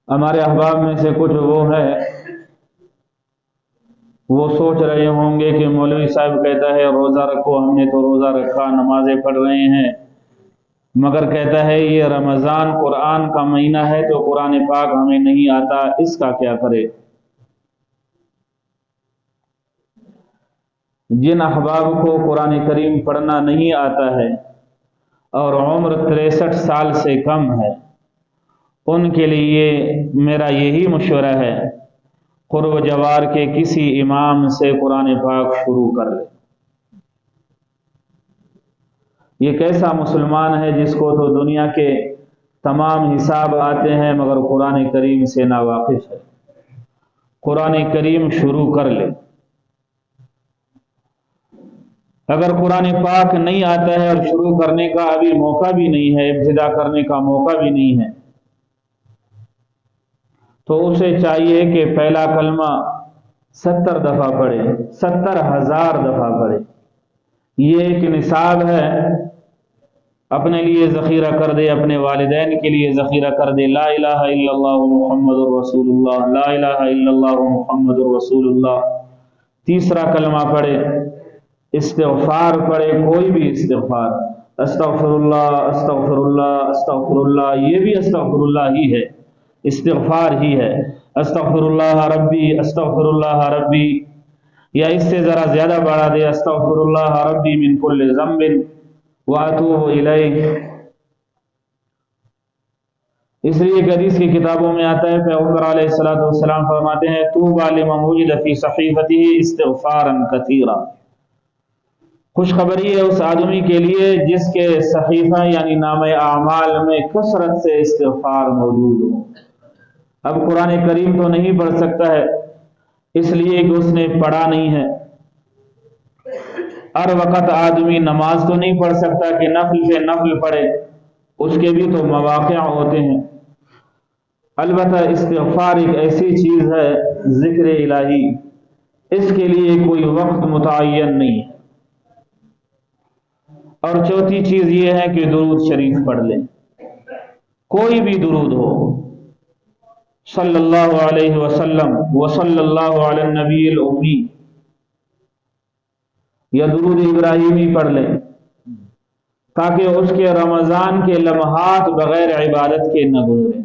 ہمارے احباب میں سے کچھ وہ سوچ رہے ہوں گے کہ مولوی صاحب کہتا ہے روزہ رکھو، ہم نے تو روزہ رکھا، نمازیں پڑھ رہے ہیں، مگر کہتا ہے یہ رمضان قرآن کا مہینہ ہے تو قرآن پاک ہمیں نہیں آتا، اس کا کیا کرے؟ جن احباب کو قرآن کریم پڑھنا نہیں آتا ہے اور عمر 63 سال سے کم ہے، ان کے لیے میرا یہی مشورہ ہے، قرب جوار کے کسی امام سے قرآن پاک شروع کر لے۔ یہ کیسا مسلمان ہے جس کو تو دنیا کے تمام حساب آتے ہیں مگر قرآن کریم سے ناواقف ہے؟ قرآن کریم شروع کر لے۔ اگر قرآن پاک نہیں آتا ہے اور شروع کرنے کا ابھی موقع بھی نہیں ہے، ابتدا کرنے کا موقع بھی نہیں ہے، تو اسے چاہیے کہ پہلا کلمہ 70 دفعہ پڑھے، 70,000 دفعہ پڑھے۔ یہ ایک نصاب ہے، اپنے لیے ذخیرہ کر دے، اپنے والدین کے لیے ذخیرہ کر دے۔ لا الہ الا اللہ محمد الرسول اللہ، لا الہ الا اللہ محمد الرسول اللہ۔ تیسرا کلمہ پڑھے، استغفار پڑھے، کوئی بھی استغفار، استغفر اللہ استغفر اللہ استغفر اللہ، یہ بھی استغفر اللہ ہی ہے، استغفار ہی ہے، استغفر اللہ ربی استغفر اللہ ربی، یا اس سے ذرا زیادہ بڑھا دے، استغفر اللہ ربی من کل ذنب واتوب الیہ۔ اس لیے ایک حدیث کی کتابوں میں آتا ہے، پیغمبر علیہ الصلوۃ والسلام فرماتے ہیں طوبی لمن وجد فی صحیفتہ استغفارا کثیرا، خوشخبری ہے اس آدمی کے لیے جس کے صحیفہ یعنی نامہ اعمال میں کثرت سے استغفار موجود ہو۔ اب قرآن کریم تو نہیں پڑھ سکتا ہے اس لیے کہ اس نے پڑھا نہیں ہے، ہر وقت آدمی نماز تو نہیں پڑھ سکتا کہ نفل سے نفل پڑھے، اس کے بھی تو مواقع ہوتے ہیں۔ البتہ استغفار ایک ایسی چیز ہے، ذکر الہی، اس کے لیے کوئی وقت متعین نہیں ہے۔ اور چوتھی چیز یہ ہے کہ درود شریف پڑھ لیں، کوئی بھی درود ہو، صلی اللہ علیہ وسلم وصلی اللہ علی النبی الامی، یا درود ابراہیمی پڑھ لیں، تاکہ اس کے رمضان کے لمحات بغیر عبادت کے نہ گزریں۔